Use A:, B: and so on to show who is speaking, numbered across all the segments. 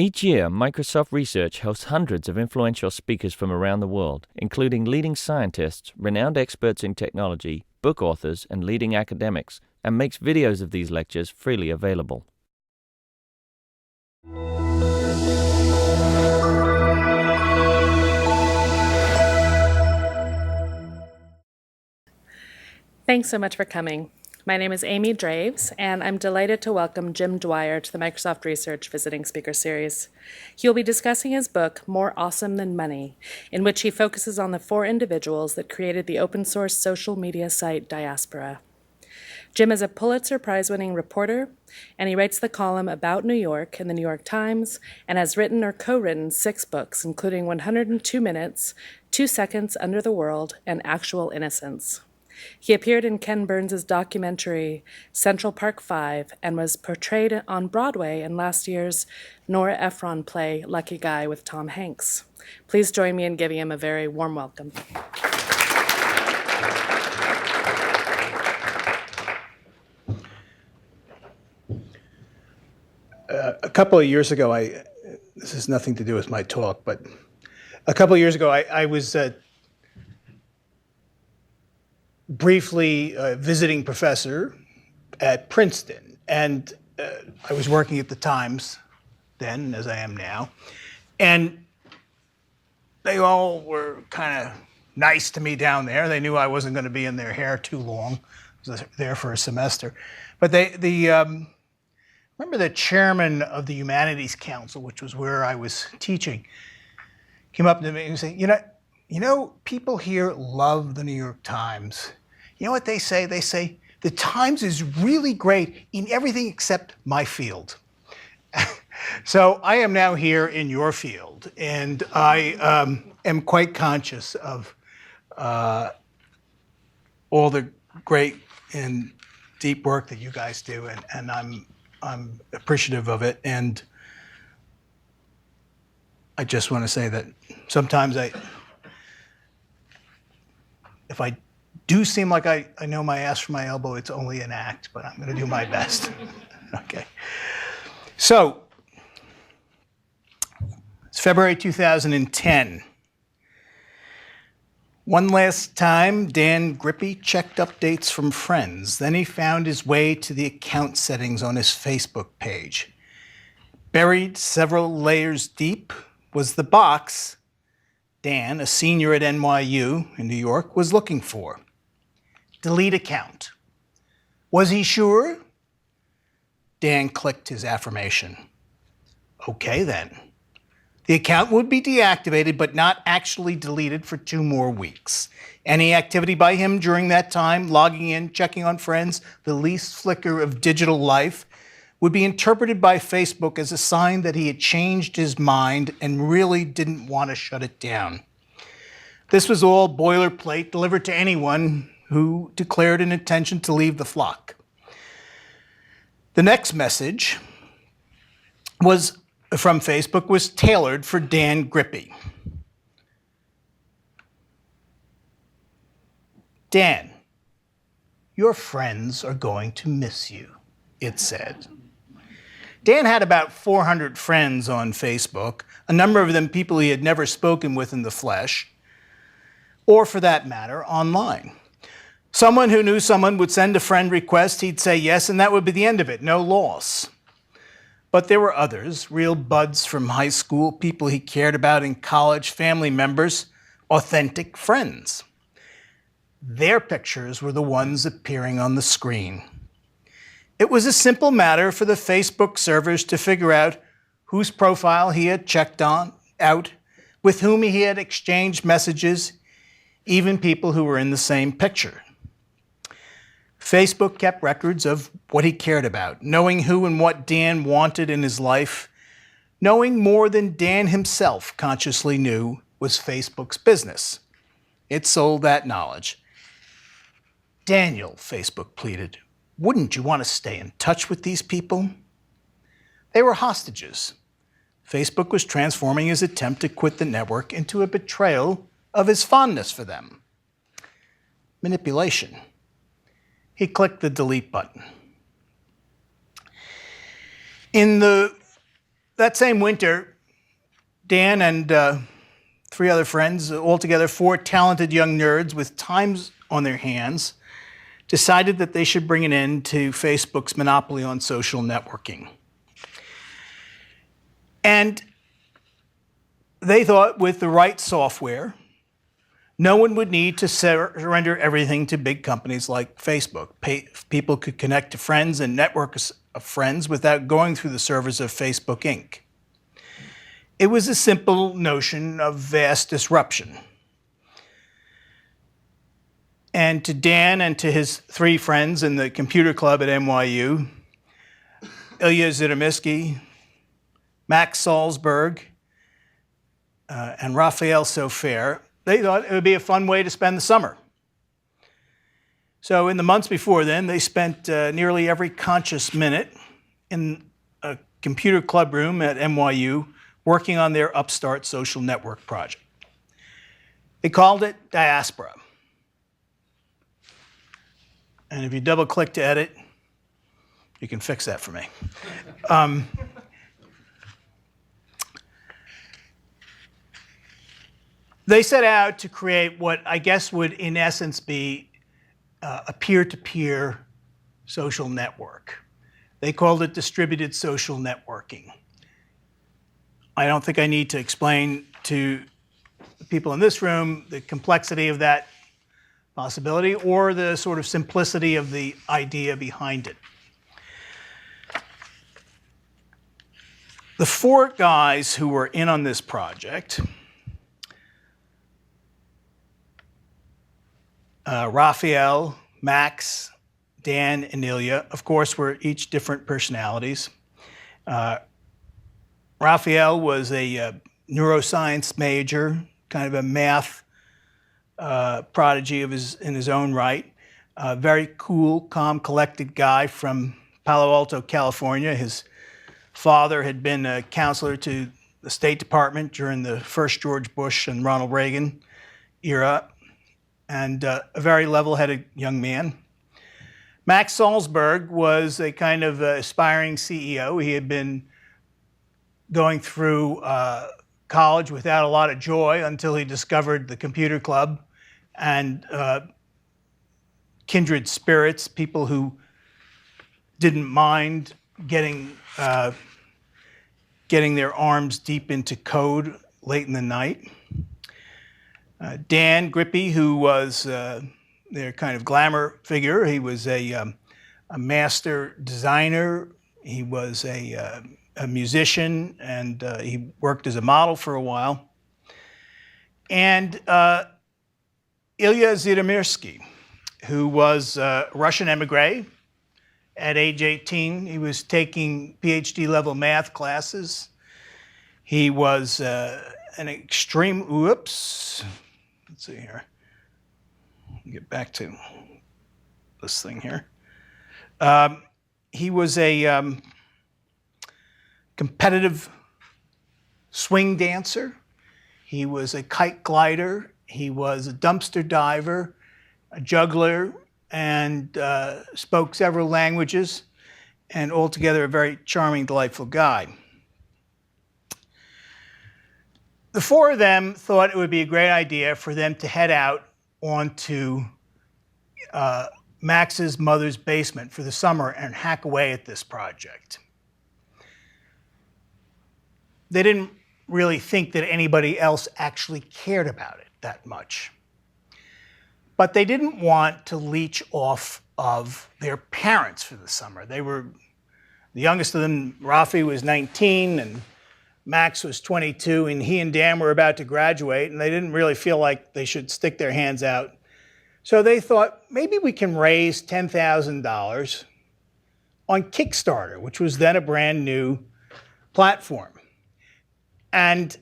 A: Each year, Microsoft Research hosts hundreds of influential speakers from around the world, including leading scientists, renowned experts in technology, book authors, and leading academics, and makes videos of these lectures freely available.
B: Thanks so much for coming. My name is Amy Draves, and I'm delighted to welcome Jim Dwyer to the Microsoft Research Visiting Speaker Series. He will be discussing his book, More Awesome Than Money, in which he focuses on the 4 individuals that created the open-source social media site Diaspora. Jim is a Pulitzer Prize-winning reporter, and he writes the column About New York in the New York Times and has written or co-written 6 books, including 102 Minutes, 2 Seconds Under the World, and Actual Innocence. He appeared in Ken Burns' documentary Central Park 5 and was portrayed on Broadway in last year's Nora Ephron play Lucky Guy with Tom Hanks. Please join me in giving him a very warm welcome.
C: A couple of years ago, this has nothing to do with my talk, but a couple of years ago, I was briefly visiting professor at Princeton, and I was working at the Times then, as I am now, and they all were kind of nice to me down there. They knew I wasn't going to be in their hair too long. I was there for a semester, but remember the chairman of the Humanities Council, which was where I was teaching, came up to me and said, you know, people here love the New York Times. You know what they say? They say, the Times is really great in everything except my field. So I am now here in your field, and I am quite conscious of all the great and deep work that you guys do, and I'm appreciative of it. And I just want to say that sometimes if I do seem like I know my ass from my elbow, it's only an act, but I'm going to do my best. Okay. So, it's February 2010. One last time, Dan Grippy checked updates from friends. Then he found his way to the account settings on his Facebook page. Buried several layers deep was the box Dan, a senior at NYU in New York, was looking for. Delete account. Was he sure? Dan clicked his affirmation. Okay then. The account would be deactivated, but not actually deleted for 2 more weeks. Any activity by him during that time, logging in, checking on friends, the least flicker of digital life, would be interpreted by Facebook as a sign that he had changed his mind and really didn't want to shut it down. This was all boilerplate delivered to anyone who declared an intention to leave the flock. The next message from Facebook was tailored for Dan Grippy. Dan, your friends are going to miss you, it said. Dan had about 400 friends on Facebook, a number of them people he had never spoken with in the flesh, or for that matter, online. Someone who knew someone would send a friend request, he'd say yes, and that would be the end of it, no loss. But there were others, real buds from high school, people he cared about in college, family members, authentic friends. Their pictures were the ones appearing on the screen. It was a simple matter for the Facebook servers to figure out whose profile he had checked out, with whom he had exchanged messages, even people who were in the same picture. Facebook kept records of what he cared about, knowing who and what Dan wanted in his life, knowing more than Dan himself consciously knew was Facebook's business. It sold that knowledge. Daniel, Facebook pleaded, wouldn't you want to stay in touch with these people? They were hostages. Facebook was transforming his attempt to quit the network into a betrayal of his fondness for them. Manipulation. He clicked the delete button. In the that same winter, Dan and 3 other friends, altogether 4 talented young nerds with times on their hands, decided that they should bring an end to Facebook's monopoly on social networking. And they thought with the right software, no one would need to surrender everything to big companies like Facebook. People could connect to friends and networks of friends without going through the servers of Facebook Inc. It was a simple notion of vast disruption. And to Dan and to his 3 friends in the computer club at NYU, Ilya Zytomierski, Max Salzberg, and Raphael Sofer, they thought it would be a fun way to spend the summer. So in the months before then, they spent nearly every conscious minute in a computer club room at NYU working on their upstart social network project. They called it Diaspora. And if you double-click to edit, you can fix that for me. They set out to create what I guess would, in essence, be a peer-to-peer social network. They called it distributed social networking. I don't think I need to explain to the people in this room the complexity of that possibility or the sort of simplicity of the idea behind it. The 4 guys who were in on this project, Raphael, Max, Dan, and Ilya, of course, were each different personalities. Raphael was a neuroscience major, kind of a math prodigy in his own right. Very cool, calm, collected guy from Palo Alto, California. His father had been a counselor to the State Department during the first George Bush and Ronald Reagan era, and a very level-headed young man. Max Salzberg was a kind of aspiring CEO. He had been going through college without a lot of joy until he discovered the computer club and kindred spirits, people who didn't mind getting their arms deep into code late in the night. Dan Grippy, who was their kind of glamour figure, he was a master designer. He was a musician, and he worked as a model for a while. And Ilya Zytomierski, who was a Russian emigre. At age 18, he was taking PhD-level math classes. He was an extreme, let's see here. Get back to this thing here. He was a competitive swing dancer. He was a kite glider. He was a dumpster diver, a juggler, and spoke several languages, and altogether a very charming, delightful guy. The 4 of them thought it would be a great idea for them to head out onto Max's mother's basement for the summer and hack away at this project. They didn't really think that anybody else actually cared about it that much. But they didn't want to leech off of their parents for the summer. They were, the youngest of them, Rafi, was 19, and Max was 22, and he and Dan were about to graduate, and they didn't really feel like they should stick their hands out. So they thought, maybe we can raise $10,000 on Kickstarter, which was then a brand new platform. And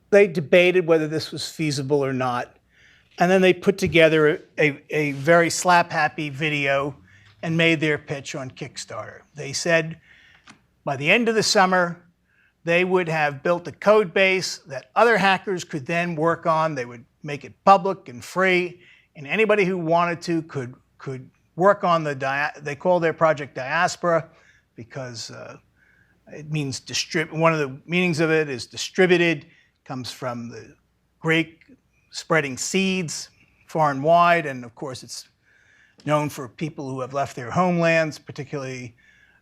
C: they debated whether this was feasible or not. And then they put together a very slap-happy video and made their pitch on Kickstarter. They said by the end of the summer, they would have built a code base that other hackers could then work on. They would make it public and free, and anybody who wanted to could work on they call their project Diaspora because It means one of the meanings of it is distributed, comes from the Greek spreading seeds far and wide, and of course it's known for people who have left their homelands, particularly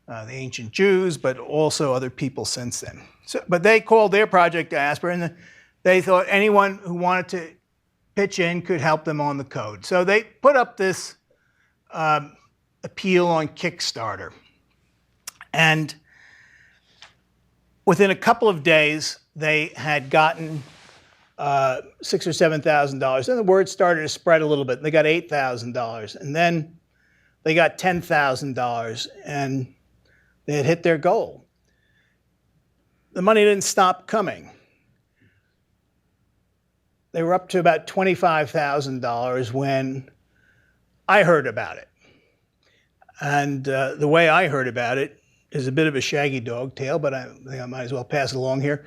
C: the ancient Jews, but also other people since then. But they called their project Diaspora, and they thought anyone who wanted to pitch in could help them on the code. So they put up this appeal on Kickstarter. And within a couple of days, they had gotten $6,000 or $7,000. Then the word started to spread a little bit. They got $8,000. And then they got $10,000. And they had hit their goal. The money didn't stop coming. They were up to about $25,000 when I heard about it. And the way I heard about it is a bit of a shaggy dog tale, but I think I might as well pass it along here.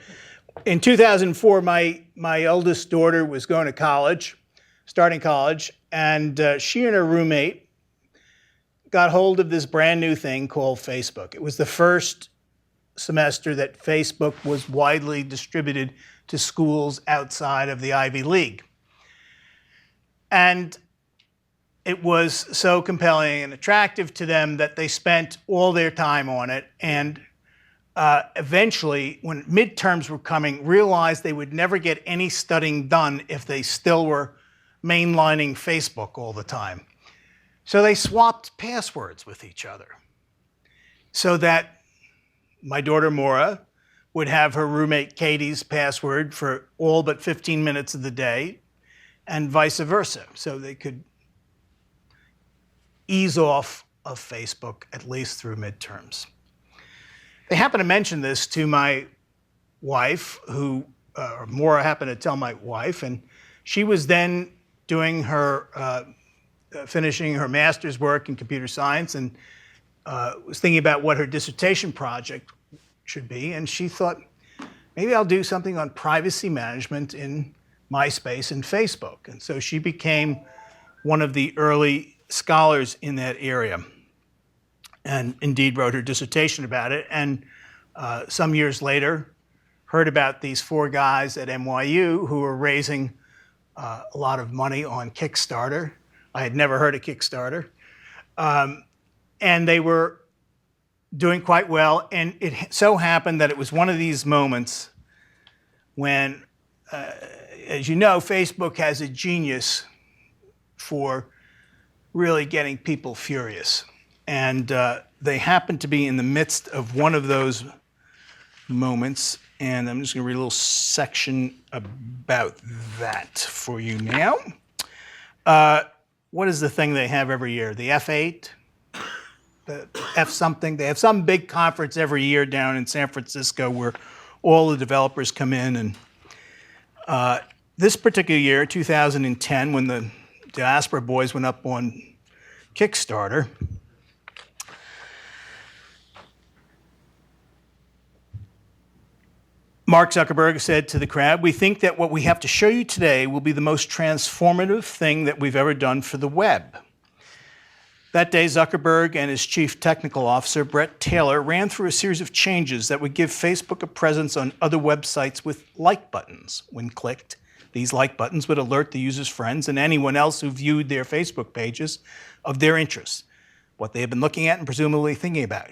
C: In 2004, my oldest daughter was going to college, starting college, and she and her roommate got hold of this brand new thing called Facebook. It was the first semester that Facebook was widely distributed to schools outside of the Ivy League. And it was so compelling and attractive to them that they spent all their time on it, and eventually, when midterms were coming, realized they would never get any studying done if they still were mainlining Facebook all the time. So they swapped passwords with each other so that my daughter Maura would have her roommate Katie's password for all but 15 minutes of the day, and vice versa, so they could ease off of Facebook, at least through midterms. They happened to mention this to my wife, or Maura happened to tell my wife, and she was then doing her, finishing her master's work in computer science, and was thinking about what her dissertation project should be, and she thought, maybe I'll do something on privacy management in MySpace and Facebook. And so she became one of the early scholars in that area, and indeed wrote her dissertation about it. And some years later, heard about these four guys at NYU who were raising a lot of money on Kickstarter. I had never heard of Kickstarter. And they were doing quite well. And it so happened that it was one of these moments when, as you know, Facebook has a genius for really getting people furious. And they happened to be in the midst of one of those moments. And I'm just going to read a little section about that for you now. What is the thing they have every year? The F8? The F something? They have some big conference every year down in San Francisco where all the developers come in. And this particular year, 2010, when the Diaspora Boys went up on Kickstarter, Mark Zuckerberg said to the crowd, "We think that what we have to show you today will be the most transformative thing that we've ever done for the web." That day, Zuckerberg and his chief technical officer, Bret Taylor, ran through a series of changes that would give Facebook a presence on other websites with like buttons. When clicked, these like buttons would alert the user's friends and anyone else who viewed their Facebook pages of their interests, what they had been looking at and presumably thinking about.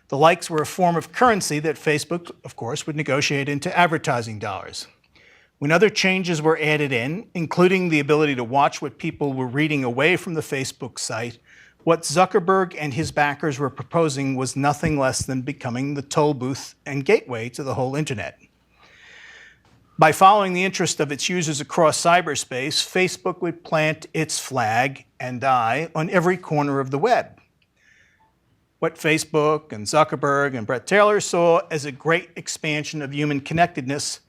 C: The likes were a form of currency that Facebook, of course, would negotiate into advertising dollars. When other changes were added in, including the ability to watch what people were reading away from the Facebook site, what Zuckerberg and his backers were proposing was nothing less than becoming the toll booth and gateway to the whole internet. By following the interest of its users across cyberspace, Facebook would plant its flag and eye on every corner of the web. What Facebook and Zuckerberg and Bret Taylor saw as a great expansion of human connectedness,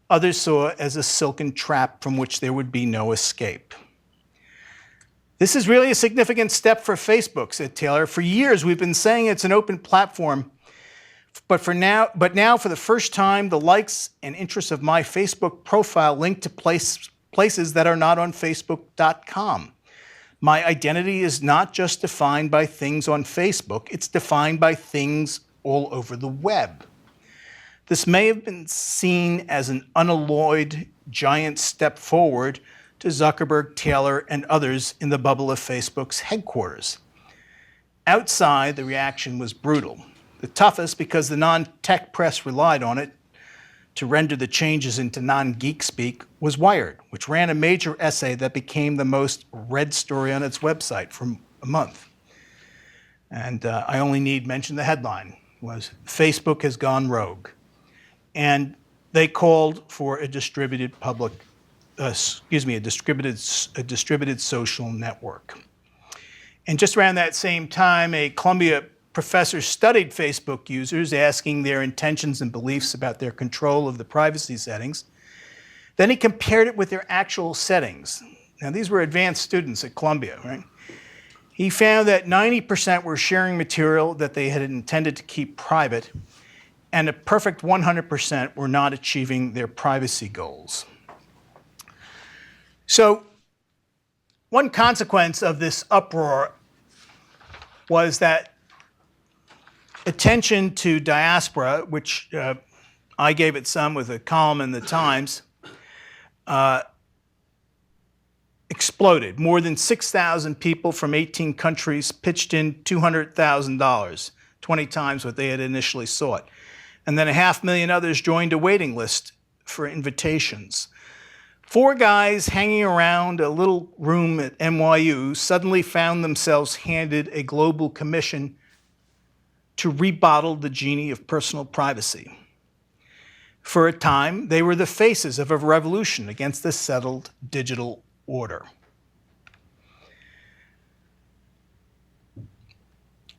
C: others saw as a silken trap from which there would be no escape. "This is really a significant step for Facebook," said Taylor. "For years, we've been saying it's an open platform, but now, for the first time, the likes and interests of my Facebook profile link to places that are not on Facebook.com. My identity is not just defined by things on Facebook, it's defined by things all over the web. This may have been seen as an unalloyed giant step forward to Zuckerberg, Taylor, and others in the bubble of Facebook's headquarters. Outside, the reaction was brutal. The toughest because the non-tech press relied on it to render the changes into non-geek speak was Wired, which ran a major essay that became the most read story on its website for a month. And I only need mention the headline was Facebook has gone rogue. And they called for a distributed distributed social network. And just around that same time, a Columbia professor studied Facebook users, asking their intentions and beliefs about their control of the privacy settings. Then he compared it with their actual settings. Now, these were advanced students at Columbia, right? He found that 90% were sharing material that they had intended to keep private, and a perfect 100% were not achieving their privacy goals. So, one consequence of this uproar was that attention to diaspora, which I gave it some with a column in the Times, exploded. More than 6,000 people from 18 countries pitched in $200,000, 20 times what they had initially sought. And then 500,000 others joined a waiting list for invitations. 4 guys hanging around a little room at NYU suddenly found themselves handed a global commission to rebottle the genie of personal privacy. For a time, they were the faces of a revolution against the settled digital order.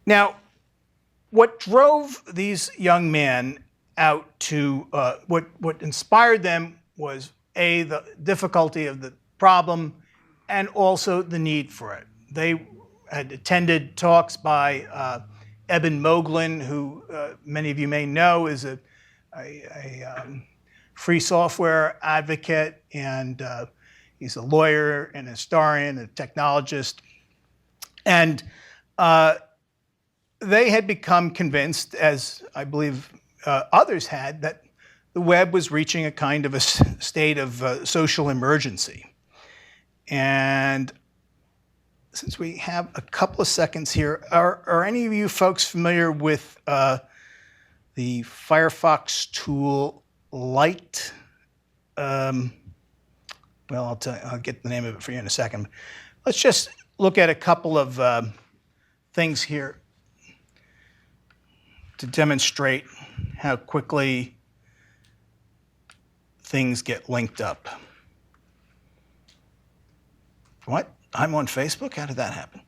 C: Now, what drove these young men out to, what inspired them was A, the difficulty of the problem, and also the need for it. They had attended talks by Eben Moglen, who many of you may know is a free software advocate, and he's a lawyer, an historian, a technologist. And they had become convinced, as I believe others had, that the web was reaching a kind of a state of social emergency. And since we have a couple of seconds here, are any of you folks familiar with the Firefox tool Lite? Well, I'll get the name of it for you in a second. Let's just look at a couple of things here to demonstrate how quickly things get linked up. What? I'm on Facebook? How did that happen?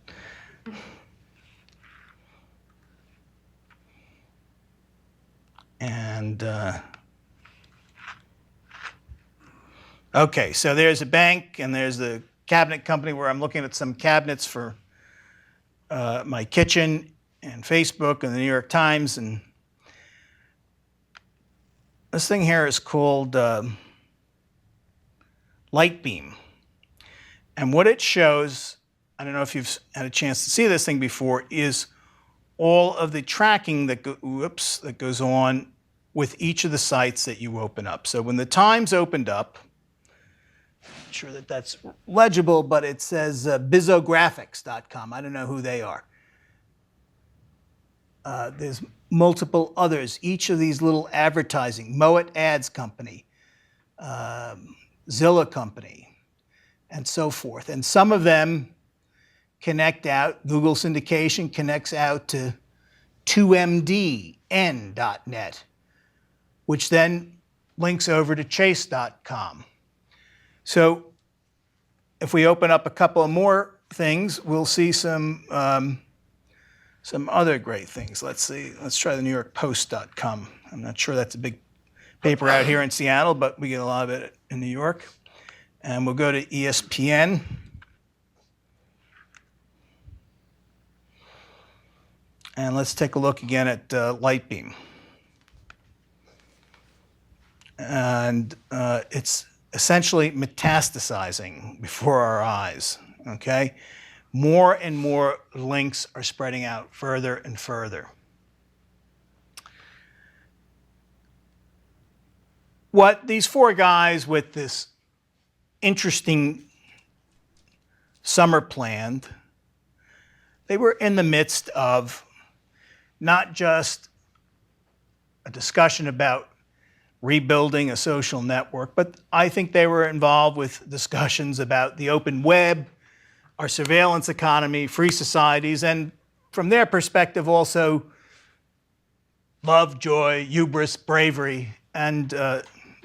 C: And, okay, so there's a bank, and there's the cabinet company where I'm looking at some cabinets for my kitchen, and Facebook, and the New York Times, and this thing here is called Lightbeam. And what it shows, I don't know if you've had a chance to see this thing before, is all of the tracking that goes on with each of the sites that you open up. So when the Times opened up, I'm not sure that that's legible, but it says bizographics.com. I don't know who they are. There's multiple others. Each of these little advertising, Moet Ads Company, Zilla Company, and so forth. And some of them connect out, Google syndication connects out to 2mdn.net, which then links over to chase.com. So if we open up a couple of more things, we'll see some other great things. Let's see, let's try the NewYorkPost.com. I'm not sure that's a big paper out here in Seattle, but we get a lot of it in New York. And we'll go to ESPN. And let's take a look again at Lightbeam. And it's essentially metastasizing before our eyes, okay? More and more links are spreading out further and further. what these four guys with this interesting summer planned, they were in the midst of not just a discussion about rebuilding a social network, but I think they were involved with discussions about the open web, our surveillance economy, free societies, and from their perspective also love, joy, hubris, bravery, and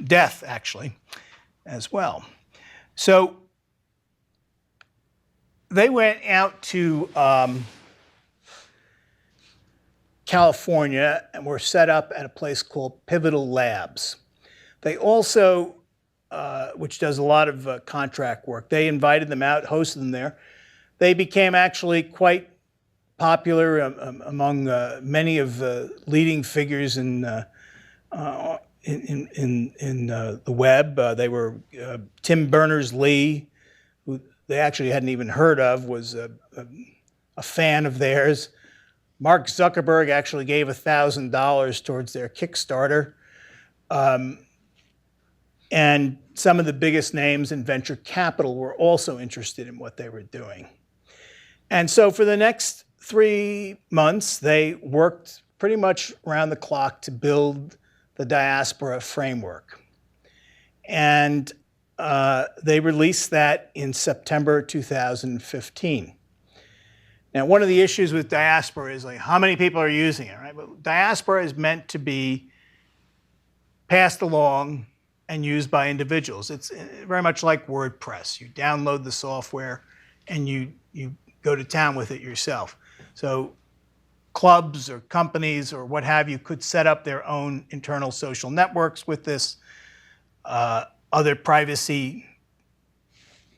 C: death, actually, as well. So they went out to California and were set up at a place called Pivotal Labs. They also, which does a lot of contract work, they invited them out, hosted them there. They became actually quite popular among many of the leading figures in the web. They were Tim Berners-Lee, who they actually hadn't even heard of, was a fan of theirs. Mark Zuckerberg actually gave $1,000 towards their Kickstarter. And some of the biggest names in venture capital were also interested in what they were doing. And so for the next 3 months, they worked pretty much around the clock to build the Diaspora framework. And they released that in September 2015. Now, one of the issues with Diaspora is like how many people are using it, right? But Diaspora is meant to be passed along and used by individuals. It's very much like WordPress. You download the software and you go to town with it yourself. So clubs or companies or what have you could set up their own internal social networks with this. Other privacy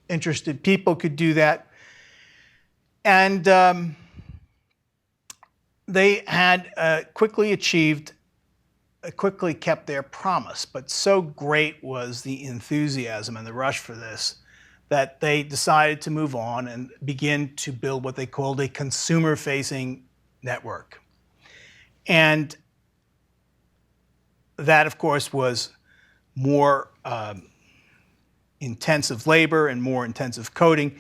C: interested people could do that. And they had quickly kept their promise, but so great was the enthusiasm and the rush for this that they decided to move on and begin to build what they called a consumer-facing network. And that, of course, was more intensive labor and more intensive coding.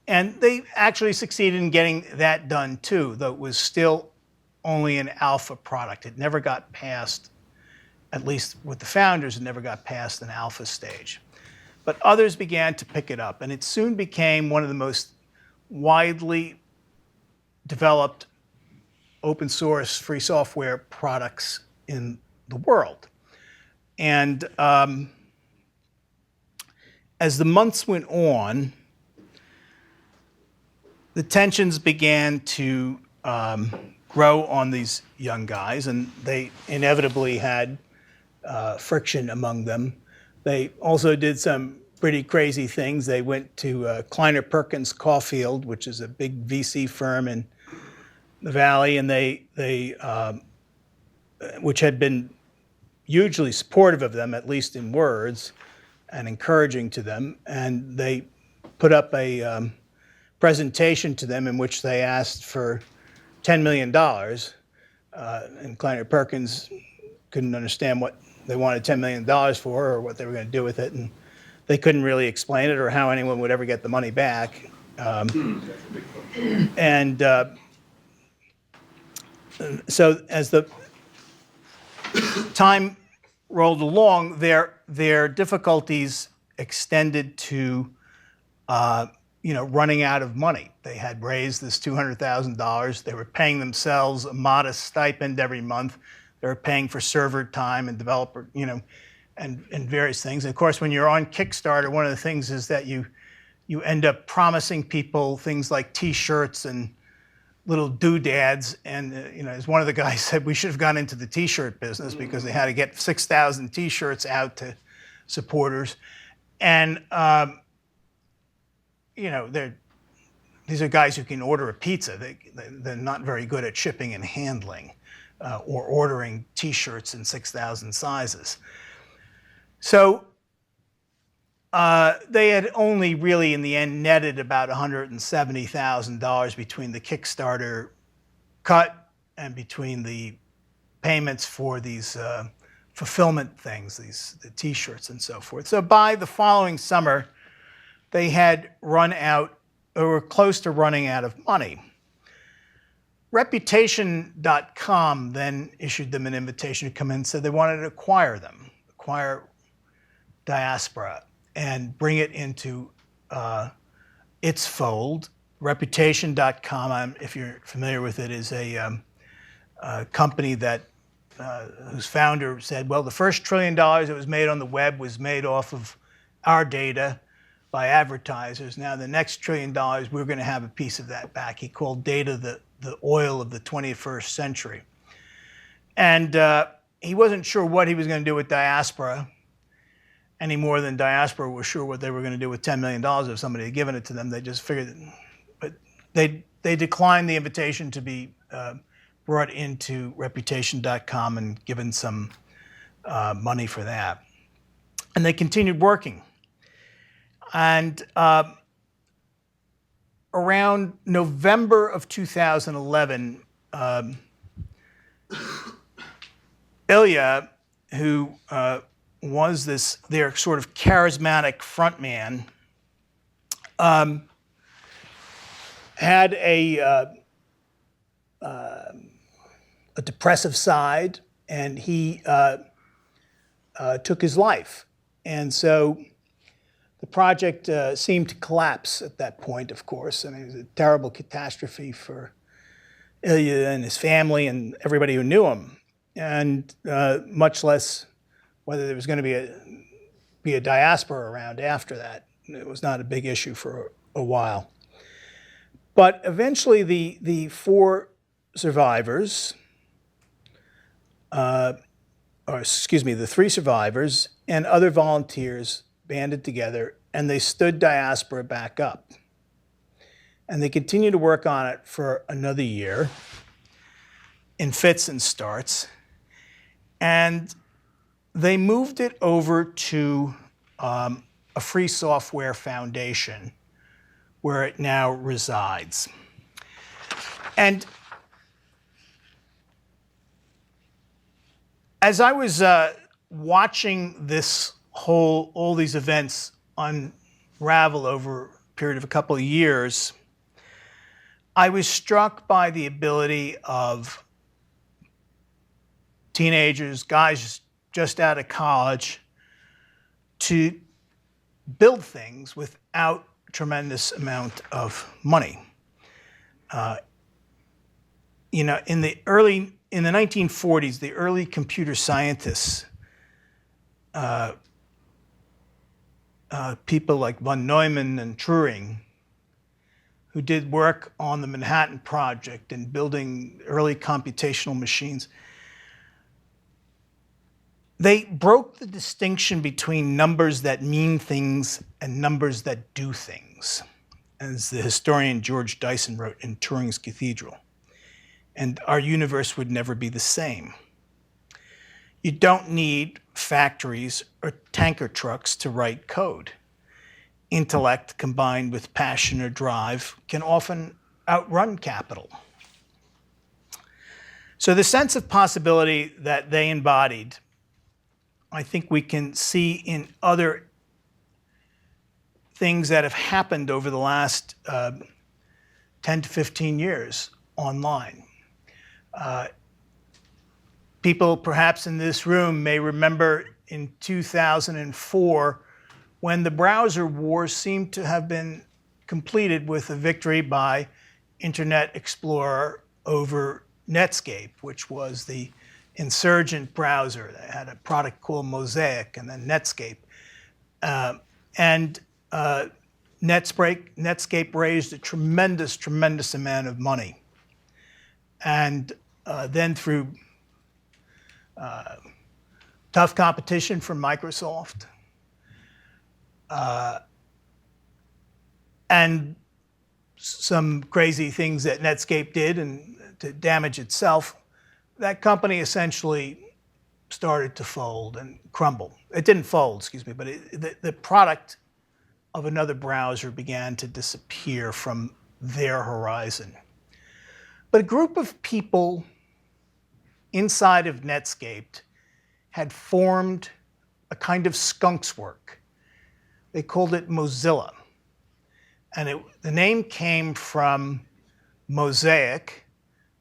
C: And they actually succeeded in getting that done too, though it was still only an alpha product. It never got past, at least with the founders, it never got past an alpha stage. But others began to pick it up, and it soon became one of the most widely developed open source free software products in the world. And as the months went on, the tensions began to grow on these young guys, and they inevitably had friction among them. They also did some pretty crazy things. They went to Kleiner Perkins Caulfield, which is a big VC firm in the Valley, and they which had been hugely supportive of them, at least in words, and encouraging to them. And they put up a presentation to them in which they asked for $10 million. And Kleiner Perkins couldn't understand what they wanted $10 million for or what they were going to do with it. And they couldn't really explain it or how anyone would ever get the money back. So as the time rolled along, their difficulties extended to running out of money. They had raised this $200,000. They were paying themselves a modest stipend every month. They were paying for server time and developer, and various things. And of course, when you're on Kickstarter, one of the things is that you end up promising people things like T-shirts and little doodads. And as one of the guys said, we should have gone into the T-shirt business because they had to get 6,000 T-shirts out to supporters. And these are guys who can order a pizza. They're not very good at shipping and handling or ordering T-shirts in 6,000 sizes. So they had only really, in the end, netted about $170,000 between the Kickstarter cut and between the payments for these fulfillment things, the T-shirts and so forth. So by the following summer, they had run out, or were close to running out of money. Reputation.com then issued them an invitation to come in and said they wanted to acquire them, acquire Diaspora, and bring it into its fold. Reputation.com, if you're familiar with it, is a company that whose founder said, well, the first $1 trillion that was made on the web was made off of our data by advertisers. Now the next $1 trillion, we're going to have a piece of that back. He called data the oil of the 21st century. And he wasn't sure what he was going to do with Diaspora any more than Diaspora was sure what they were going to do with $10 million if somebody had given it to them. They just figured, but they declined the invitation to be brought into Reputation.com and given some money for that. And they continued working. And around November of 2011, Ilya, who was their sort of charismatic frontman, had a depressive side, and he took his life. And so the project seemed to collapse at that point, of course. I mean, it was a terrible catastrophe for Ilya and his family and everybody who knew him, and much less whether there was going to be a diaspora around after that. It was not a big issue for a while. But eventually the four survivors, the three survivors and other volunteers banded together, and they stood Diaspora back up. And they continued to work on it for another year in fits and starts. And they moved it over to a free software foundation where it now resides. And as I was watching all these events unravel over a period of a couple of years, I was struck by the ability of teenagers, guys just out of college, to build things without a tremendous amount of money. In the 1940s, the early computer scientists, people like von Neumann and Turing, who did work on the Manhattan Project and building early computational machines, they broke the distinction between numbers that mean things and numbers that do things, as the historian George Dyson wrote in Turing's Cathedral. And our universe would never be the same. You don't need factories or tanker trucks to write code. Intellect combined with passion or drive can often outrun capital. So the sense of possibility that they embodied, I think we can see in other things that have happened over the last 10 to 15 years online. People perhaps in this room may remember in 2004 when the browser wars seemed to have been completed with a victory by Internet Explorer over Netscape, which was the insurgent browser. They had a product called Mosaic and then Netscape. Netscape raised a tremendous amount of money. And then through tough competition from Microsoft, and some crazy things that Netscape did and to damage itself, that company essentially started to fold and crumble. It didn't fold, but the product of another browser began to disappear from their horizon. But a group of people inside of Netscape had formed a kind of skunk's work. They called it Mozilla. And the name came from Mosaic,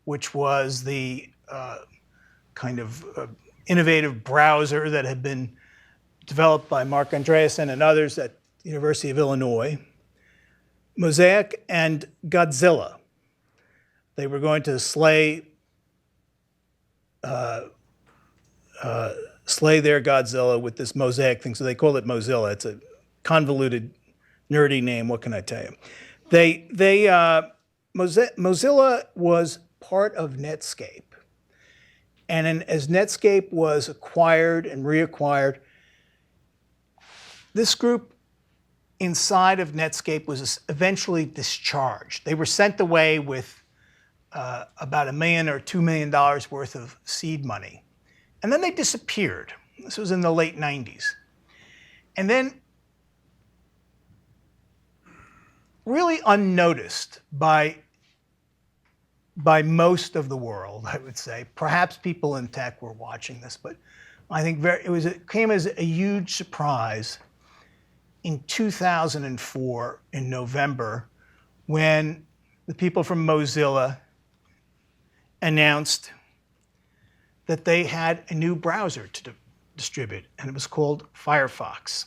C: which was the kind of innovative browser that had been developed by Mark Andreessen and others at the University of Illinois. Mosaic and Godzilla. They were going to slay their Godzilla with this Mosaic thing, so they called it Mozilla. It's a convoluted, nerdy name. What can I tell you? Mozilla was part of Netscape, and as Netscape was acquired and reacquired, this group inside of Netscape was eventually discharged. They were sent away with about $1 million or $2 million worth of seed money. And then they disappeared. This was in the late 90s. And then, really unnoticed by most of the world, I would say. Perhaps people in tech were watching this, but I think it came as a huge surprise in 2004, in November, when the people from Mozilla announced that they had a new browser to distribute, and it was called Firefox.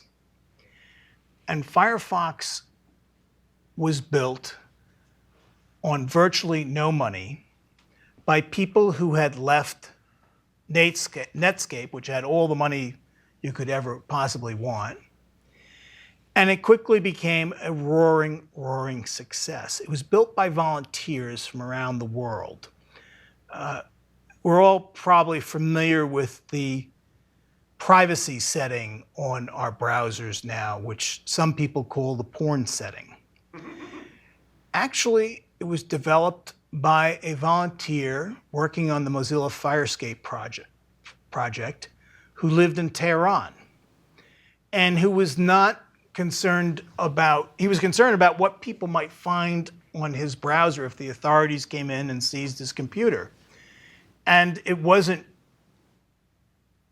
C: And Firefox was built on virtually no money by people who had left Netscape, which had all the money you could ever possibly want. And it quickly became a roaring, roaring success. It was built by volunteers from around the world. We're all probably familiar with the privacy setting on our browsers now, which some people call the porn setting. Actually, it was developed by a volunteer working on the Mozilla Firescape project who lived in Tehran and who was not concerned about, he was concerned about what people might find on his browser if the authorities came in and seized his computer. And it wasn't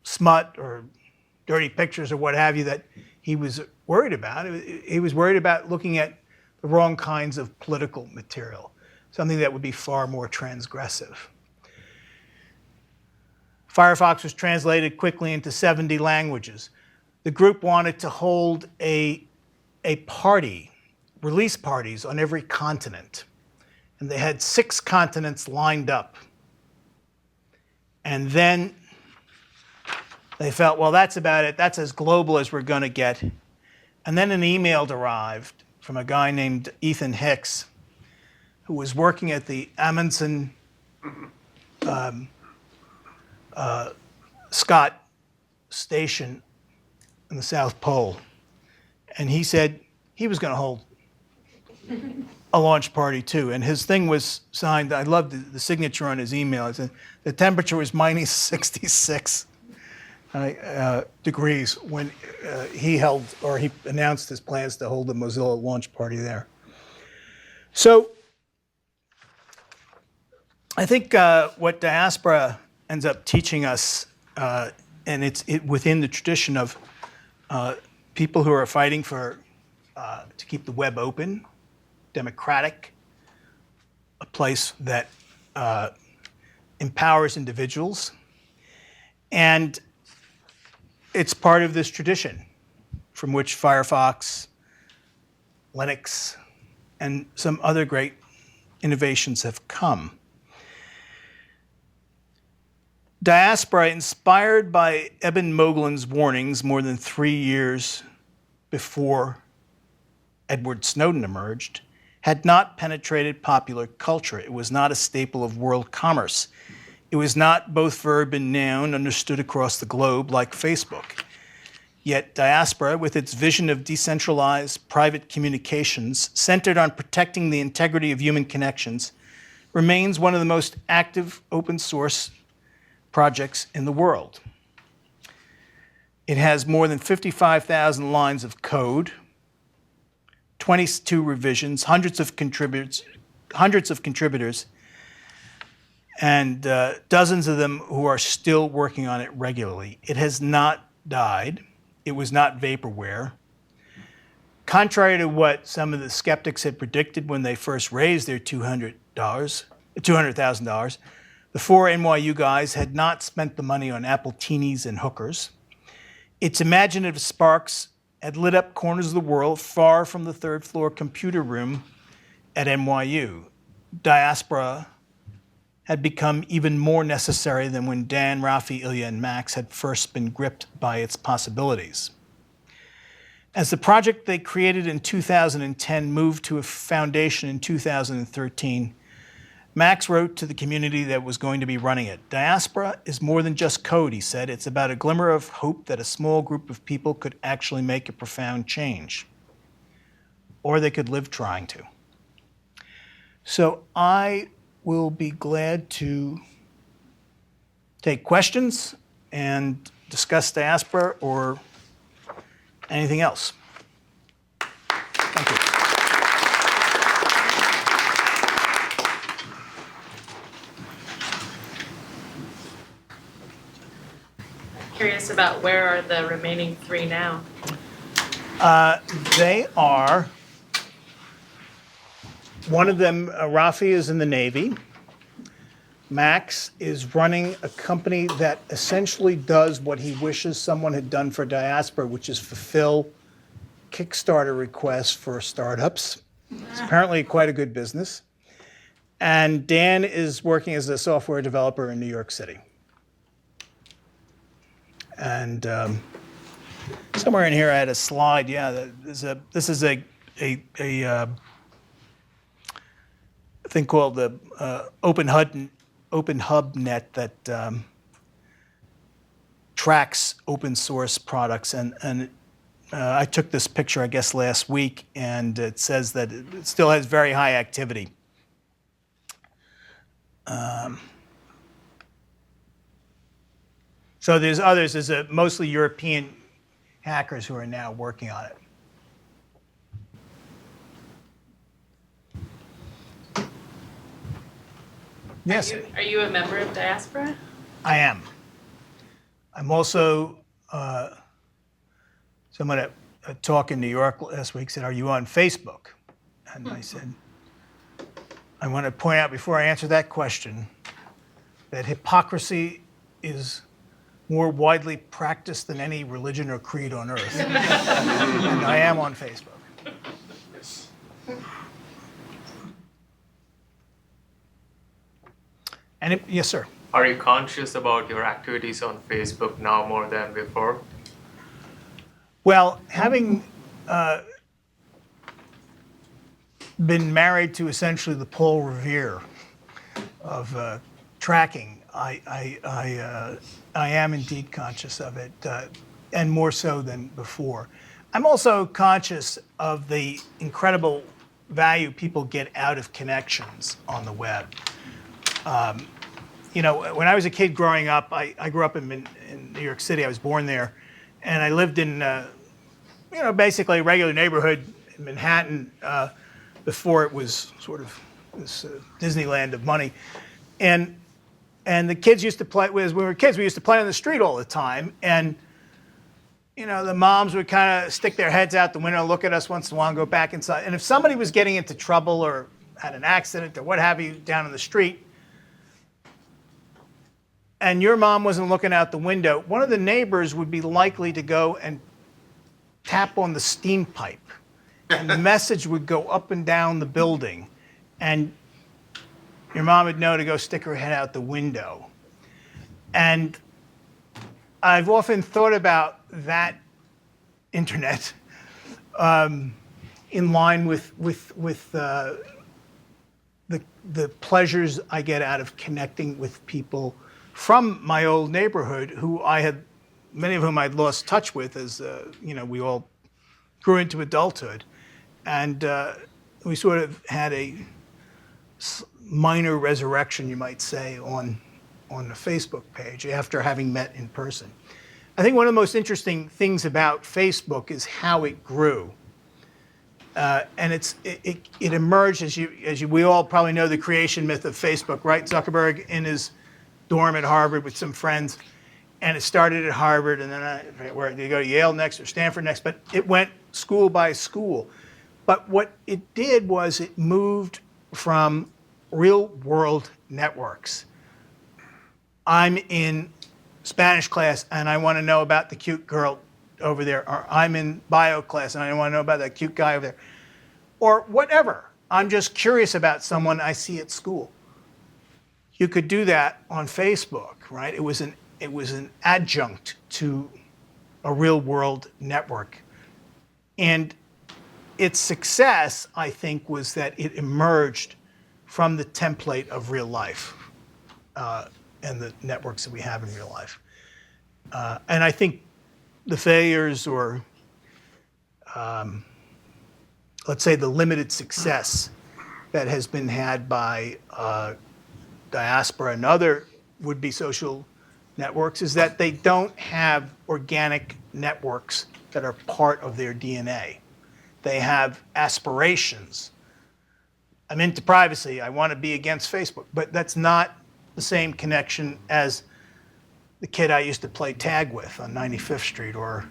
C: smut or dirty pictures or what have you that he was worried about. He was worried about looking at the wrong kinds of political material, something that would be far more transgressive. Firefox was translated quickly into 70 languages. The group wanted to hold a party, release parties on every continent. And they had 6 continents lined up. And then they felt, well, that's about it. That's as global as we're going to get. And then an email arrived from a guy named Ethan Hicks, who was working at the Amundsen Scott station in the South Pole. And he said he was going to hold a launch party too. And his thing was signed, I love the signature on his email. It said, the temperature was minus 66 degrees when he announced his plans to hold the Mozilla launch party there. So I think what Diaspora ends up teaching us, and it's within the tradition of people who are fighting for to keep the web open, democratic, a place that empowers individuals, and it's part of this tradition from which Firefox, Linux, and some other great innovations have come. Diaspora, inspired by Eben Moglen's warnings more than 3 years before Edward Snowden emerged, had not penetrated popular culture. It was not a staple of world commerce. It was not both verb and noun understood across the globe like Facebook. Yet Diaspora, with its vision of decentralized private communications centered on protecting the integrity of human connections, remains one of the most active open source projects in the world. It has more than 55,000 lines of code, 22 revisions, hundreds of contributors, and dozens of them who are still working on it regularly. It has not died. It was not vaporware. Contrary to what some of the skeptics had predicted when they first raised their $200,000, the four NYU guys had not spent the money on Appletinis and hookers. Its imaginative sparks had lit up corners of the world far from the third floor computer room at NYU. Diaspora had become even more necessary than when Dan, Rafi, Ilya, and Max had first been gripped by its possibilities. As the project they created in 2010 moved to a foundation in 2013, Max wrote to the community that was going to be running it. Diaspora is more than just code, he said. It's about a glimmer of hope that a small group of people could actually make a profound change. Or they could live trying to. So I will be glad to take questions and discuss Diaspora or anything else. Thank you.
B: Curious about where are the remaining three now?
C: They are, one of them, Rafi, is in the Navy. Max is running a company that essentially does what he wishes someone had done for Diaspora, which is fulfill Kickstarter requests for startups. It's apparently quite a good business. And Dan is working as a software developer in New York City. And somewhere in here I had a slide. Yeah, this is a thing called the Open Hub Net that tracks open source products. And I took this picture, I guess, last week, and it says that it still has very high activity. So there's others. There's mostly European hackers who are now working on it. Yes?
B: Are you a member of Diaspora?
C: I am. I'm also, someone at a talk in New York last week said, "Are you on Facebook?" And I said, I want to point out before I answer that question that hypocrisy is more widely practiced than any religion or creed on earth. And I am on Facebook. And yes, sir.
D: Are you conscious about your activities on Facebook now more than before?
C: Well, having been married to essentially the Paul Revere of tracking, I am indeed conscious of it, and more so than before. I'm also conscious of the incredible value people get out of connections on the web. You know, when I was a kid growing up, I grew up in New York City. I was born there, and I lived in, you know, basically a regular neighborhood in Manhattan before it was sort of this Disneyland of money. And the kids used to play, as we were kids, we used to play on the street all the time. And, you know, the moms would kind of stick their heads out the window, look at us once in a while, and go back inside. And if somebody was getting into trouble or had an accident or what have you down in the street, and your mom wasn't looking out the window, one of the neighbors would be likely to go and tap on the steam pipe. And the message would go up and down the building. And your mom would know to go stick her head out the window. And I've often thought about that internet in line with the pleasures I get out of connecting with people from my old neighborhood who many of whom I'd lost touch with as, you know, we all grew into adulthood. And we sort of had a minor resurrection, you might say, on the Facebook page after having met in person. I think one of the most interesting things about Facebook is how it grew. And it emerged we all probably know the creation myth of Facebook, right? Zuckerberg in his dorm at Harvard with some friends, and it started at Harvard, and then where they go to Yale next or Stanford next, but it went school by school. But what it did was it moved from real world networks. I'm in Spanish class and I want to know about the cute girl over there, or I'm in bio class and I want to know about that cute guy over there, or whatever. I'm just curious about someone I see at school. You could do that on Facebook, right? It was an adjunct to a real world network. And its success, I think, was that it emerged from the template of real life and the networks that we have in real life. And I think the failures or, let's say, the limited success that has been had by diaspora and other would-be social networks is that they don't have organic networks that are part of their DNA. They have aspirations. I'm into privacy. I want to be against Facebook. But that's not the same connection as the kid I used to play tag with on 95th Street, or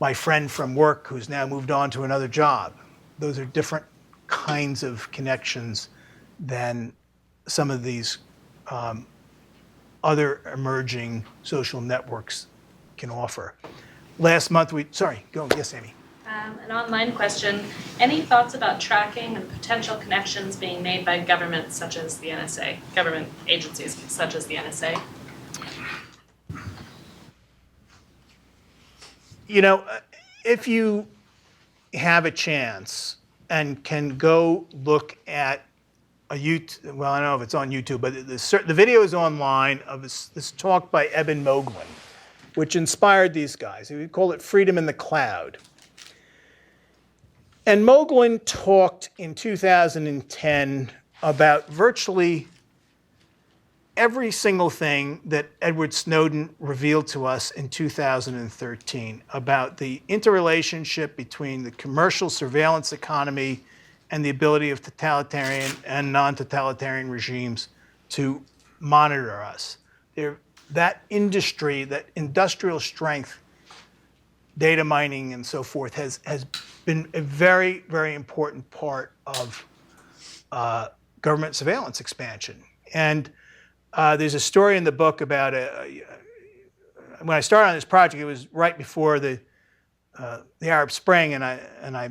C: my friend from work who's now moved on to another job. Those are different kinds of connections than some of these other emerging social networks can offer. Last month yes, Amy.
B: An online question. Any thoughts about tracking and potential connections being made by governments such as the NSA, government agencies such as the NSA?
C: You know, if you have a chance and can go look at a YouTube, well, I don't know if it's on YouTube, but the video is online of this talk by Eben Moglen, which inspired these guys. We call it Freedom in the Cloud. And Moglen talked in 2010 about virtually every single thing that Edward Snowden revealed to us in 2013 about the interrelationship between the commercial surveillance economy and the ability of totalitarian and non-totalitarian regimes to monitor us. That industry, that industrial strength, data mining and so forth, has been a very, very important part of government surveillance expansion. And there's a story in the book about when I started on this project, it was right before the Arab Spring, and I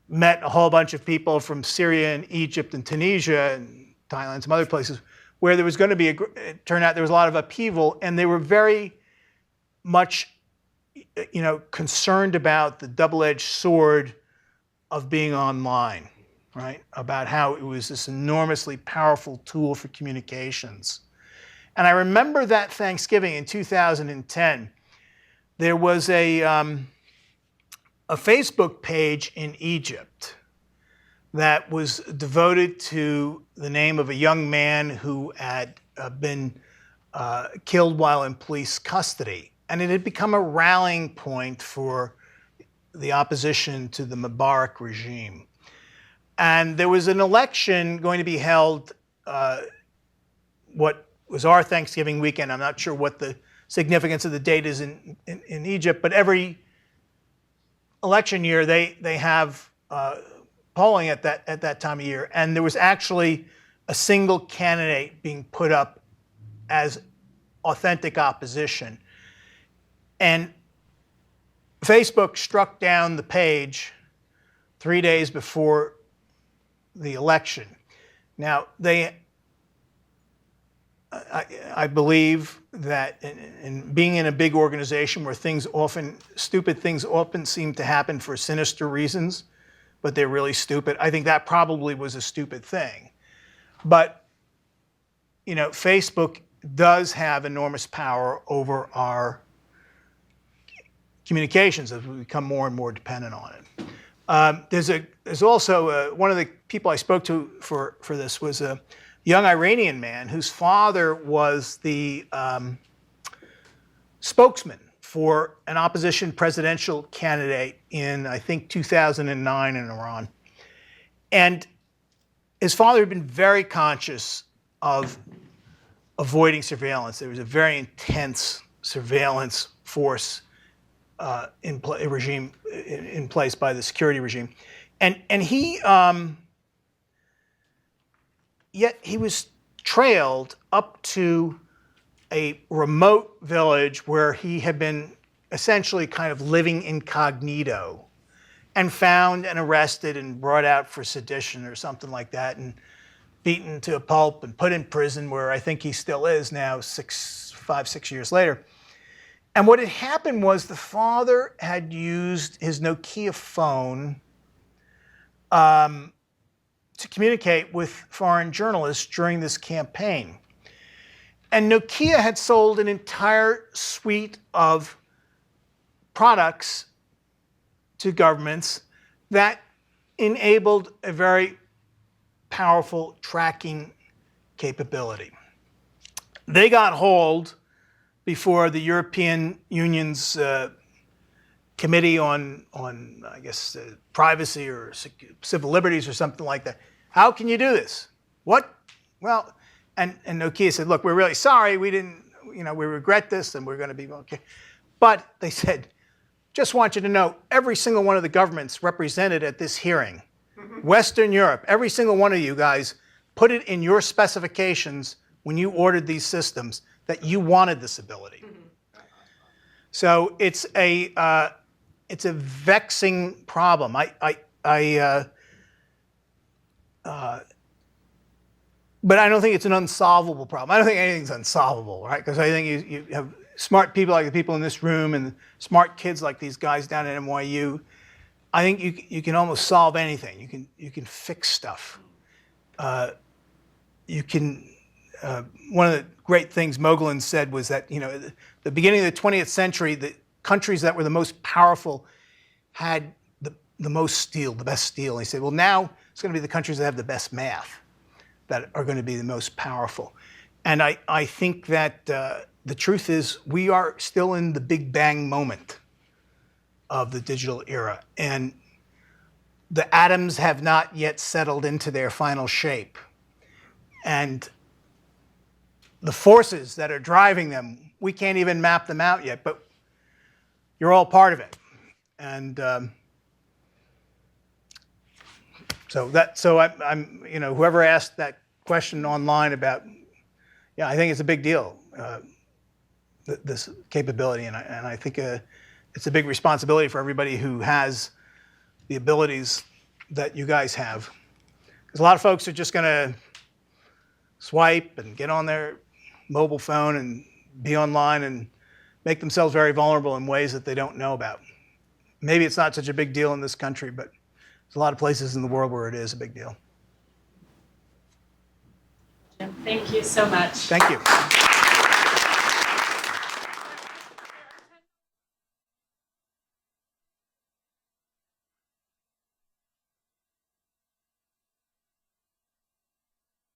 C: met a whole bunch of people from Syria and Egypt and Tunisia and Thailand and some other places where there was going to be, it turned out there was a lot of upheaval, and they were very much, concerned about the double-edged sword of being online, right? About how it was this enormously powerful tool for communications. And I remember that Thanksgiving in 2010, there was a Facebook page in Egypt that was devoted to the name of a young man who had been killed while in police custody. And it had become a rallying point for the opposition to the Mubarak regime. And there was an election going to be held, what was our Thanksgiving weekend. I'm not sure what the significance of the date is in Egypt, but every election year they have polling at that time of year. And there was actually a single candidate being put up as authentic opposition. And Facebook struck down the page 3 days before the election. Now, I believe that in being in a big organization where stupid things often seem to happen for sinister reasons, but they're really stupid, I think that probably was a stupid thing. But, Facebook does have enormous power over our communications as we become more and more dependent on it. There's also one of the people I spoke to for this was a young Iranian man whose father was the spokesman for an opposition presidential candidate in, I think, 2009 in Iran. And his father had been very conscious of avoiding surveillance. There was a very intense surveillance force in place by the security regime. And he, yet he was trailed up to a remote village where he had been essentially kind of living incognito and found and arrested and brought out for sedition or something like that and beaten to a pulp and put in prison where I think he still is now 5, 6 years later. And what had happened was the father had used his Nokia phone to communicate with foreign journalists during this campaign. And Nokia had sold an entire suite of products to governments that enabled a very powerful tracking capability. They got hauled before the European Union's Committee on I guess, privacy or civil liberties or something like that. How can you do this? What? Well, and Nokia said, look, we're really sorry. We didn't, we regret this and we're going to be okay. But they said, just want you to know, every single one of the governments represented at this hearing, Western Europe, every single one of you guys, put it in your specifications when you ordered these systems that you wanted this ability. So it's a vexing problem. But I don't think it's an unsolvable problem. I don't think anything's unsolvable, right? Because I think you have smart people like the people in this room and smart kids like these guys down at NYU. I think you can almost solve anything. You can fix stuff. You can. One of the great things Moglen said was that the beginning of the 20th century, the countries that were the most powerful had the most steel, the best steel. And he said, well, now it's going to be the countries that have the best math that are going to be the most powerful. And I think that the truth is we are still in the Big Bang moment of the digital era. And the atoms have not yet settled into their final shape. And the forces that are driving them, we can't even map them out yet, but you're all part of it. And so I'm whoever asked that question online about, I think it's a big deal, this capability, and I think it's a big responsibility for everybody who has the abilities that you guys have. Because a lot of folks are just going to swipe and get on their mobile phone and be online and make themselves very vulnerable in ways that they don't know about. Maybe it's not such a big deal in this country, but there's a lot of places in the world where it is a big deal.
B: Jim, thank you so much.
C: Thank you.